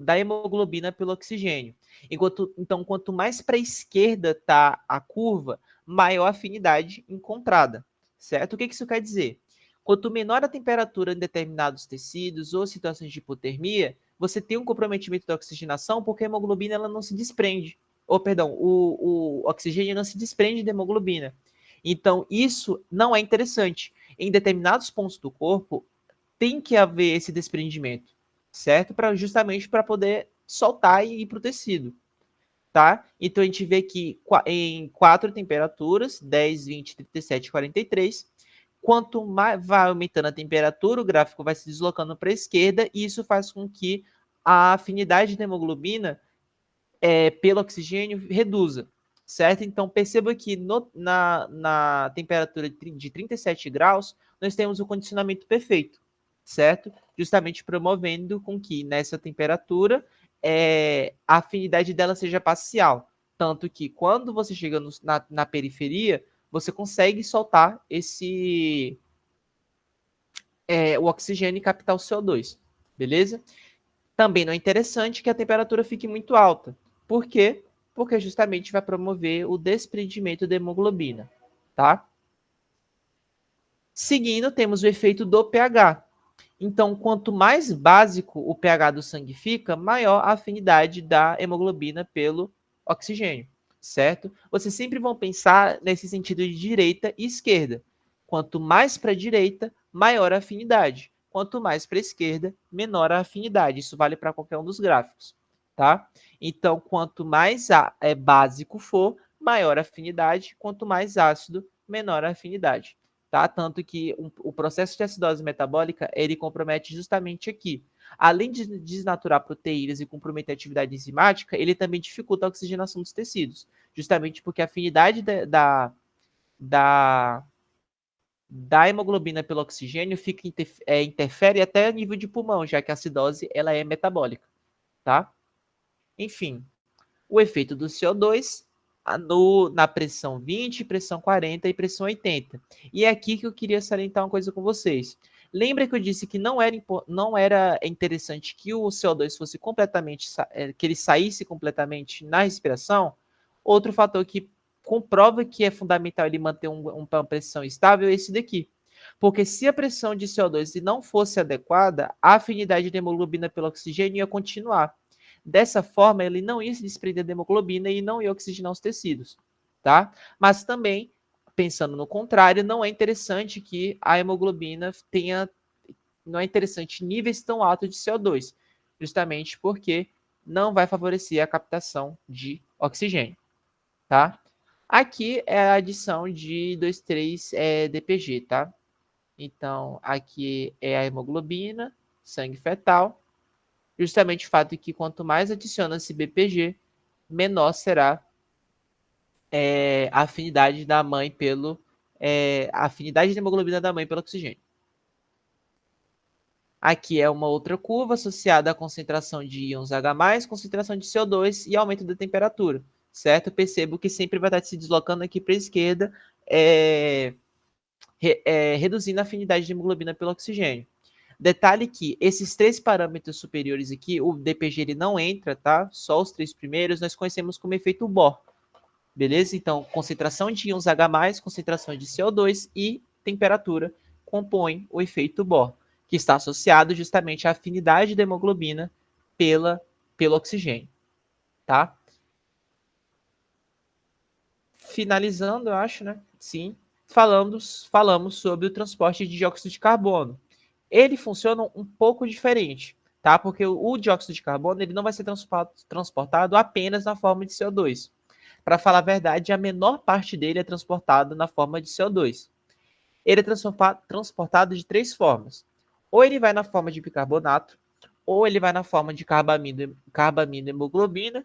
da hemoglobina pelo oxigênio. Então, quanto mais para a esquerda está a curva, maior a afinidade encontrada, certo? O que isso quer dizer? Quanto menor a temperatura em determinados tecidos ou situações de hipotermia, você tem um comprometimento da oxigenação porque a hemoglobina ela não se desprende. Ou, perdão, o oxigênio não se desprende da hemoglobina. Então, isso não é interessante. Em determinados pontos do corpo, tem que haver esse desprendimento, certo? Justamente para poder soltar e ir para o tecido, tá? Então a gente vê que em 4 temperaturas, 10, 20, 37 e 43, quanto mais vai aumentando a temperatura, o gráfico vai se deslocando para a esquerda e isso faz com que a afinidade da hemoglobina pelo oxigênio reduza, certo? Então perceba que na temperatura de 37 graus, nós temos o condicionamento perfeito, certo? Justamente promovendo com que nessa temperatura a afinidade dela seja parcial. Tanto que quando você chega na periferia, você consegue soltar o oxigênio e captar o CO2, beleza? Também não é interessante que a temperatura fique muito alta. Por quê? Porque justamente vai promover o desprendimento da hemoglobina, tá? Seguindo, temos o efeito do pH. Então, quanto mais básico o pH do sangue fica, maior a afinidade da hemoglobina pelo oxigênio, certo? Vocês sempre vão pensar nesse sentido de direita e esquerda. Quanto mais para a direita, maior a afinidade. Quanto mais para a esquerda, menor a afinidade. Isso vale para qualquer um dos gráficos, tá? Então, quanto mais básico for, maior a afinidade. Quanto mais ácido, menor a afinidade. Tá? Tanto que o processo de acidose metabólica, ele compromete justamente aqui. Além de desnaturar proteínas e comprometer a atividade enzimática, ele também dificulta a oxigenação dos tecidos, justamente porque a afinidade da, da hemoglobina pelo oxigênio interfere até a nível de pulmão, já que a acidose ela é metabólica, tá? Enfim, o efeito do CO2 na pressão 20, pressão 40 e pressão 80. E é aqui que eu queria salientar uma coisa com vocês. Lembra que eu disse que não era interessante que o CO2 fosse completamente, que ele saísse completamente na respiração? Outro fator que comprova que é fundamental ele manter uma pressão estável é esse daqui. Porque se a pressão de CO2 não fosse adequada, a afinidade de hemoglobina pelo oxigênio ia continuar. Dessa forma, ele não ia se desprender da hemoglobina e não ia oxigenar os tecidos, tá? Mas também, pensando no contrário, não é interessante que a hemoglobina tenha, não é interessante níveis tão altos de CO2, justamente porque não vai favorecer a captação de oxigênio, tá? Aqui é a adição de 2,3 DPG, tá? Então, aqui é a hemoglobina, sangue fetal, justamente o fato de que quanto mais adiciona-se BPG, menor será a afinidade da mãe pelo a afinidade de hemoglobina da mãe pelo oxigênio. Aqui é uma outra curva associada à concentração de íons H+, concentração de CO2 e aumento da temperatura, certo? Percebo que sempre vai estar se deslocando aqui para a esquerda, reduzindo a afinidade de hemoglobina pelo oxigênio. Detalhe que esses três parâmetros superiores aqui, o DPG ele não entra, tá? Só os três primeiros nós conhecemos como efeito Bohr. Beleza? Então, concentração de íons H+, concentração de CO2 e temperatura compõem o efeito Bohr, que está associado justamente à afinidade da hemoglobina pelo oxigênio, tá? Finalizando, eu acho, né? Sim, falamos sobre o transporte de dióxido de carbono. Ele funciona um pouco diferente, tá? Porque o dióxido de carbono ele não vai ser transportado apenas na forma de CO2. Para falar a verdade, a menor parte dele é transportado na forma de CO2. Ele é transportado de três formas. Ou ele vai na forma de bicarbonato, ou ele vai na forma de carbamina hemoglobina,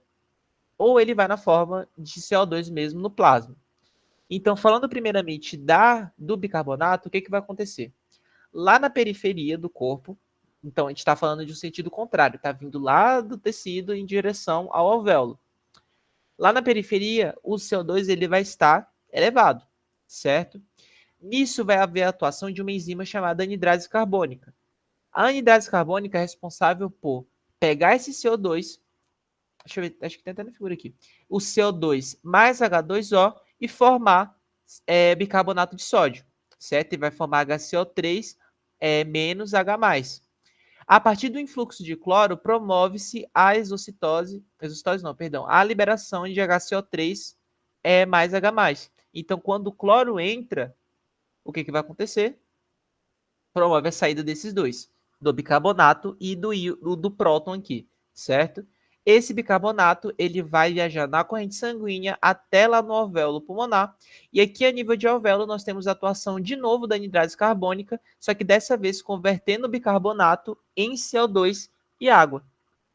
ou ele vai na forma de CO2 mesmo no plasma. Então, falando primeiramente do bicarbonato, o que vai acontecer? Lá na periferia do corpo, então a gente está falando de um sentido contrário, está vindo lá do tecido em direção ao alvéolo. Lá na periferia, o CO2 ele vai estar elevado, certo? Nisso vai haver a atuação de uma enzima chamada anidrase carbônica. A anidrase carbônica é responsável por pegar esse CO2, deixa eu ver, acho que tem até na figura aqui, o CO2 mais H2O e formar bicarbonato de sódio, certo? E vai formar HCO3 menos H+. A partir do influxo de cloro, promove-se a a liberação de HCO3 mais H+. Então, quando o cloro entra, o que vai acontecer? Promove a saída desses dois, do bicarbonato e do próton aqui, certo? Esse bicarbonato ele vai viajar na corrente sanguínea até lá no alvéolo pulmonar. E aqui a nível de alvéolo nós temos a atuação de novo da anidrase carbônica, só que dessa vez convertendo o bicarbonato em CO2 e água,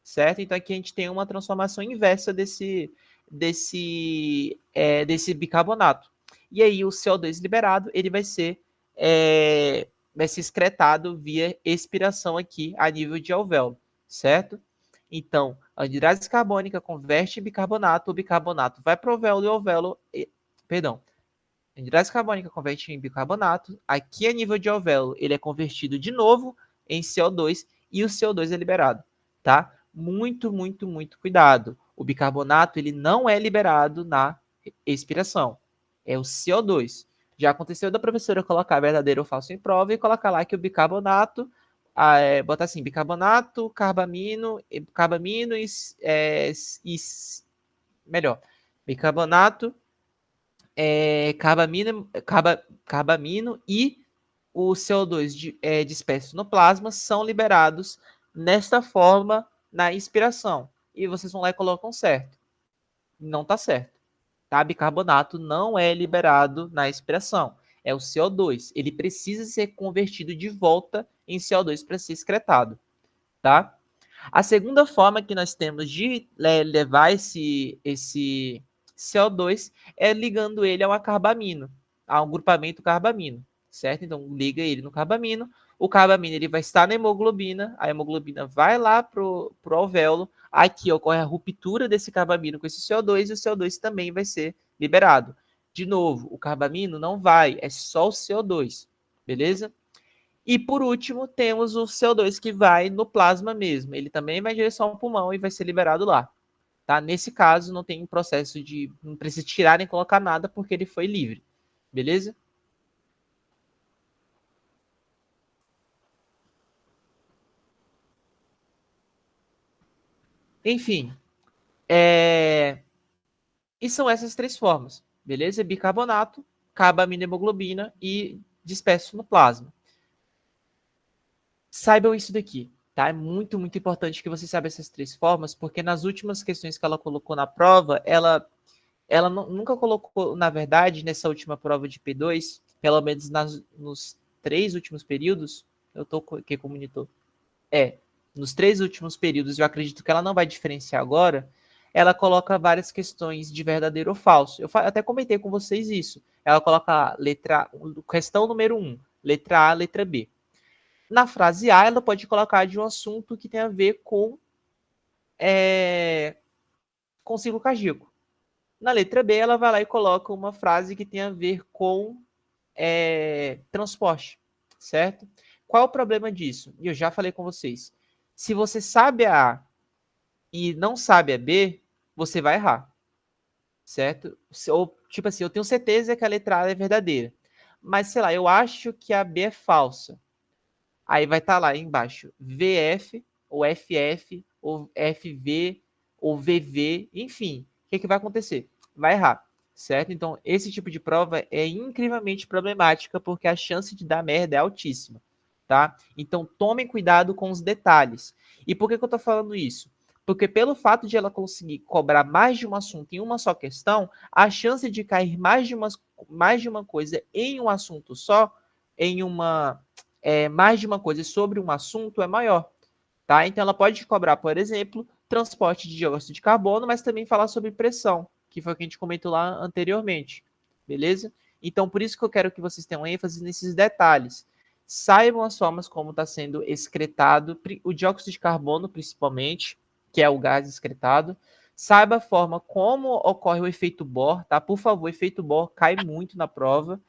certo? Então aqui a gente tem uma transformação inversa desse bicarbonato. E aí o CO2 liberado ele vai ser excretado via expiração aqui a nível de alvéolo, certo? Então, a anidrase carbônica converte em bicarbonato, o bicarbonato vai para o alvéolo e o alvéolo... Perdão. A anidrase carbônica converte em bicarbonato, aqui a nível de alvéolo ele é convertido de novo em CO2 e o CO2 é liberado, tá? Muito, muito, muito cuidado. O bicarbonato ele não é liberado na expiração, é o CO2. Já aconteceu da professora colocar verdadeiro ou falso em prova e colocar lá que o bicarbonato, botar assim, bicarbonato, carbamino melhor, bicarbonato, carbamino e o CO2 disperso no plasma são liberados nesta forma na inspiração. E vocês vão lá e colocam certo. Não está certo. Tá? Bicarbonato não é liberado na expiração. É o CO2. Ele precisa ser convertido de volta em CO2 para ser excretado. Tá? A segunda forma que nós temos de levar esse CO2 é ligando ele a uma carbamino, a um grupamento carbamino, certo? Então, liga ele no carbamino, o carbamino ele vai estar na hemoglobina, a hemoglobina vai lá pro alvéolo, aqui ocorre a ruptura desse carbamino com esse CO2 e o CO2 também vai ser liberado. De novo, o carbamino não vai, é só o CO2, beleza? E por último, temos o CO2 que vai no plasma mesmo. Ele também vai em direção ao pulmão e vai ser liberado lá. Tá? Nesse caso, não tem processo de. Não precisa tirar nem colocar nada, porque ele foi livre. Beleza? Enfim. E são essas três formas. Beleza? Bicarbonato, carbaminohemoglobina e disperso no plasma. Saibam isso daqui. Tá? É muito, muito importante que você saiba essas três formas, porque nas últimas questões que ela colocou na prova, ela nunca colocou, na verdade, nessa última prova de P2, pelo menos nos três últimos períodos, eu estou aqui com o monitor, nos três últimos períodos, eu acredito que ela não vai diferenciar agora, ela coloca várias questões de verdadeiro ou falso. Eu até comentei com vocês isso. Ela coloca questão número 1, letra A, letra B. Na frase A, ela pode colocar de um assunto que tem a ver com ciclo cardíaco. Na letra B, ela vai lá e coloca uma frase que tem a ver com transporte, certo? Qual é o problema disso? E eu já falei com vocês. Se você sabe a A e não sabe a B, você vai errar, certo? Ou, tipo assim, eu tenho certeza que a letra A é verdadeira, mas, sei lá, eu acho que a B é falsa. Aí vai estar lá embaixo, VF, ou FF, ou FV, ou VV, enfim. O que vai acontecer? Vai errar, certo? Então, esse tipo de prova é incrivelmente problemática, porque a chance de dar merda é altíssima, tá? Então, tomem cuidado com os detalhes. E por que eu tô falando isso? Porque pelo fato de ela conseguir cobrar mais de um assunto em uma só questão, a chance de cair mais de uma coisa em um assunto só, em uma mais de uma coisa sobre um assunto é maior, tá? Então ela pode cobrar, por exemplo, transporte de dióxido de carbono, mas também falar sobre pressão, que foi o que a gente comentou lá anteriormente, beleza? Então por isso que eu quero que vocês tenham ênfase nesses detalhes. Saibam as formas como está sendo excretado o dióxido de carbono, principalmente, que é o gás excretado. Saiba a forma como ocorre o efeito Bohr, tá? Por favor, o efeito Bohr cai muito na prova.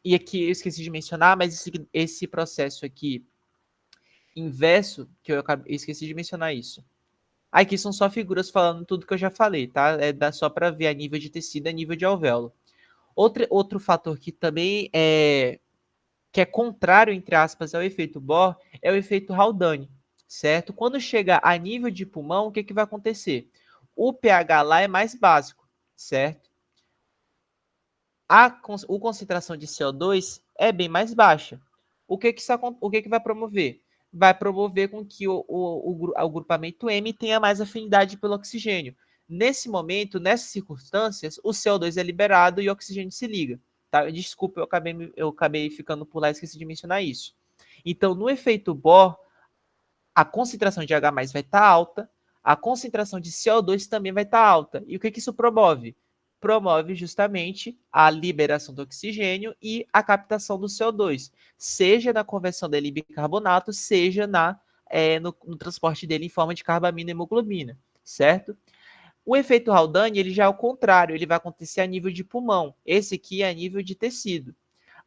E aqui eu esqueci de mencionar, mas esse processo aqui inverso, que eu esqueci de mencionar isso. Aqui são só figuras falando tudo que eu já falei, tá? Só para ver a nível de tecido, a nível de alvéolo. Outro fator que também que é contrário, entre aspas, ao efeito Bohr, é o efeito Haldane, certo? Quando chega a nível de pulmão, o que vai acontecer? O pH lá é mais básico, certo? A concentração de CO2 é bem mais baixa. O que vai promover? Vai promover com que o grupamento M tenha mais afinidade pelo oxigênio. Nesse momento, nessas circunstâncias, o CO2 é liberado e o oxigênio se liga. Tá? Desculpa, eu acabei ficando por lá e esqueci de mencionar isso. Então, no efeito Bohr, a concentração de H+ vai estar alta, a concentração de CO2 também vai estar alta. E o que isso promove? Promove justamente a liberação do oxigênio e a captação do CO2, seja na conversão dele em bicarbonato, seja no transporte dele em forma de carbamina e hemoglobina, certo? O efeito Haldane ele já é o contrário, ele vai acontecer a nível de pulmão. Esse aqui é a nível de tecido.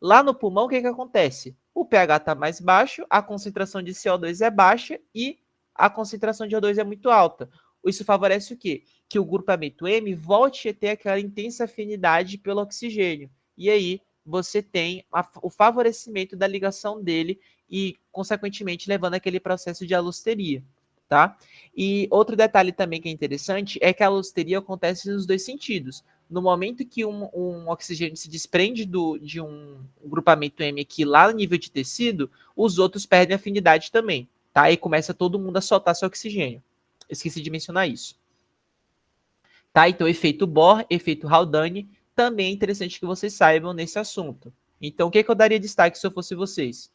Lá no pulmão, o que acontece? O pH está mais baixo, a concentração de CO2 é baixa e a concentração de O2 é muito alta. Isso favorece o quê? Que o grupamento M volte a ter aquela intensa afinidade pelo oxigênio. e aí você tem o favorecimento da ligação dele e, consequentemente, levando aquele processo de alusteria, tá? E outro detalhe também que é interessante é que a alusteria acontece nos dois sentidos. No momento que um oxigênio se desprende de um grupamento M aqui lá no nível de tecido, os outros perdem afinidade também, tá? E começa todo mundo a soltar seu oxigênio. Esqueci de mencionar isso. Tá? Então, efeito Bohr, efeito Haldane, também é interessante que vocês saibam nesse assunto. Então, o que eu daria destaque se eu fosse vocês?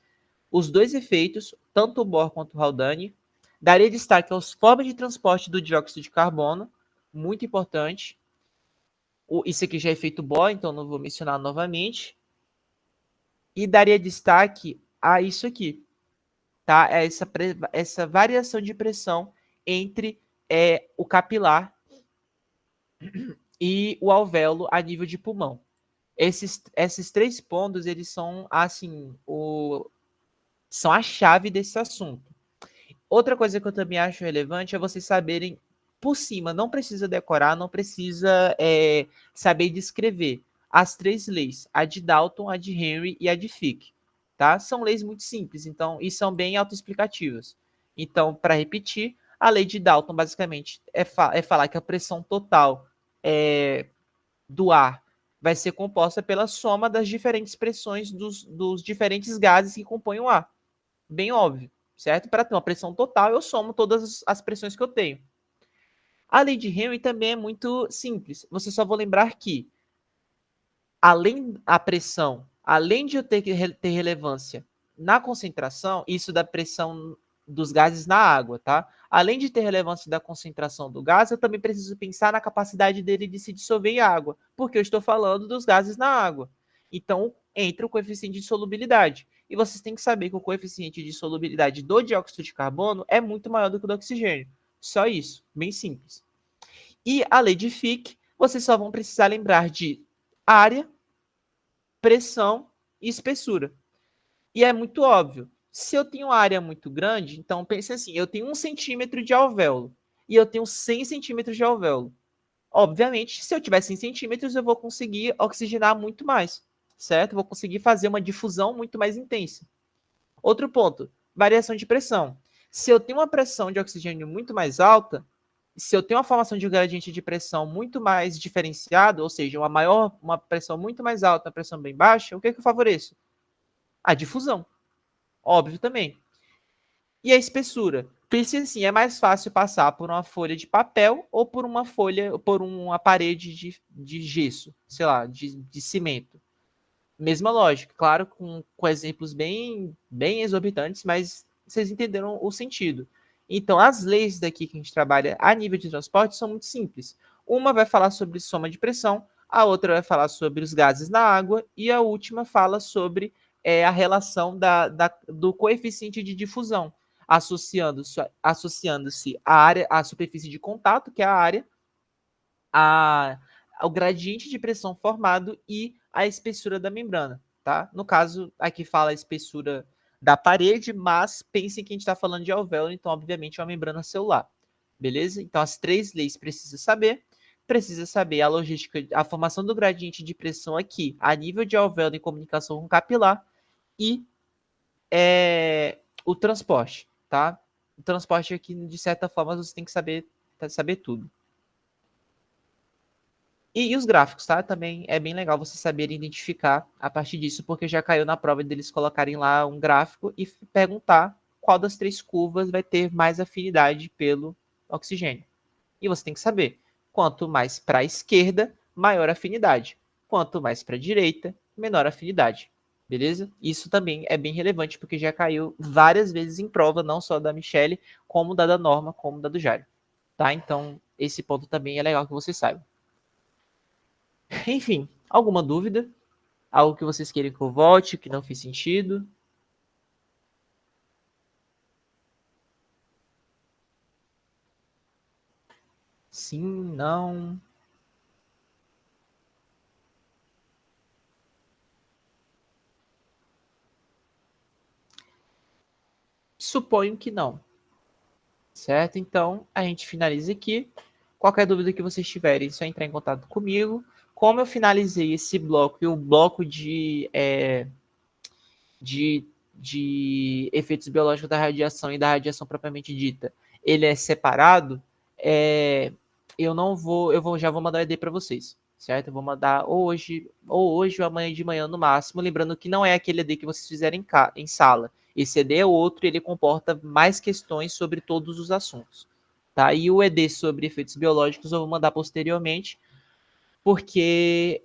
Os dois efeitos, tanto o Bohr quanto o Haldane, daria destaque aos formas de transporte do dióxido de carbono, muito importante. Isso aqui já é efeito Bohr, então não vou mencionar novamente. E daria destaque a isso aqui, tá? Essa variação de pressão entre o capilar e o alvéolo a nível de pulmão. Esses três pontos, eles são, assim, são a chave desse assunto. Outra coisa que eu também acho relevante é vocês saberem por cima, não precisa decorar, não precisa saber descrever as três leis, a de Dalton, a de Henry e a de Fick, tá? São leis muito simples, então, e são bem autoexplicativas. Então, para repetir, a lei de Dalton, basicamente, é falar que a pressão total do ar vai ser composta pela soma das diferentes pressões dos diferentes gases que compõem o ar. Bem óbvio, certo? Para ter uma pressão total, eu somo todas as pressões que eu tenho. A lei de Henry também é muito simples. Você só vou lembrar que, além da pressão, além de eu ter relevância na concentração, isso da pressão dos gases na água, tá? Além de ter relevância da concentração do gás, eu também preciso pensar na capacidade dele de se dissolver em água, porque eu estou falando dos gases na água. Então, entra o coeficiente de solubilidade. E vocês têm que saber que o coeficiente de solubilidade do dióxido de carbono é muito maior do que o do oxigênio. Só isso, bem simples. E a lei de Fick, vocês só vão precisar lembrar de área, pressão e espessura. E é muito óbvio. Se eu tenho uma área muito grande, então pense assim, eu tenho 1 centímetro de alvéolo e eu tenho 100 centímetros de alvéolo. Obviamente, se eu tiver 100 centímetros, eu vou conseguir oxigenar muito mais, certo? Vou conseguir fazer uma difusão muito mais intensa. Outro ponto, variação de pressão. Se eu tenho uma pressão de oxigênio muito mais alta, se eu tenho uma formação de um gradiente de pressão muito mais diferenciado, ou seja, uma pressão muito mais alta, uma pressão bem baixa, o que eu favoreço? A difusão. Óbvio também. E a espessura? Pense assim, é mais fácil passar por uma folha de papel ou por uma folha, por uma parede de gesso, sei lá, de cimento. Mesma lógica, claro, com exemplos bem exorbitantes, mas vocês entenderam o sentido. Então, as leis daqui que a gente trabalha a nível de transporte são muito simples. Uma vai falar sobre soma de pressão, a outra vai falar sobre os gases na água, e a última fala sobre a relação do coeficiente de difusão, associando-se à área, à superfície de contato, que é a área, a, ao gradiente de pressão formado e a espessura da membrana, tá? No caso, aqui fala a espessura da parede, mas pensem que a gente está falando de alvéolo, então, obviamente, é uma membrana celular, beleza? Então, as três leis precisa saber a logística, a formação do gradiente de pressão aqui, a nível de alvéolo em comunicação com capilar e o transporte, tá? O transporte aqui, de certa forma, você tem que saber tudo. E os gráficos, tá? Também é bem legal você saber identificar a partir disso, porque já caiu na prova deles colocarem lá um gráfico e perguntar qual das três curvas vai ter mais afinidade pelo oxigênio. E você tem que saber, quanto mais para a esquerda, maior afinidade. Quanto mais para a direita, menor afinidade. Beleza? Isso também é bem relevante, porque já caiu várias vezes em prova, não só da Michelle, como da Norma, como da do Jário. Tá? Então, esse ponto também é legal que você saiba. Enfim, alguma dúvida? Algo que vocês querem que eu volte, que não fez sentido? Sim, não. Suponho que não. Certo? Então, a gente finaliza aqui. Qualquer dúvida que vocês tiverem, é só entrar em contato comigo. Como eu finalizei esse bloco e o bloco de, de efeitos biológicos da radiação e da radiação propriamente dita, ele é separado, eu não vou, já vou mandar o ED para vocês, certo? Eu vou mandar ou hoje ou amanhã de manhã no máximo, lembrando que não é aquele ED que vocês fizerem em sala. Esse ED é outro, ele comporta mais questões sobre todos os assuntos, tá? E o ED sobre efeitos biológicos eu vou mandar posteriormente, porque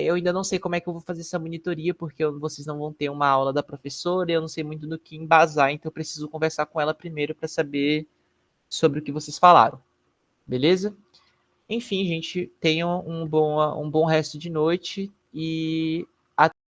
eu ainda não sei como é que eu vou fazer essa monitoria, porque vocês não vão ter uma aula da professora, eu não sei muito do que embasar, então eu preciso conversar com ela primeiro para saber sobre o que vocês falaram, beleza? Enfim, gente, tenham um bom resto de noite e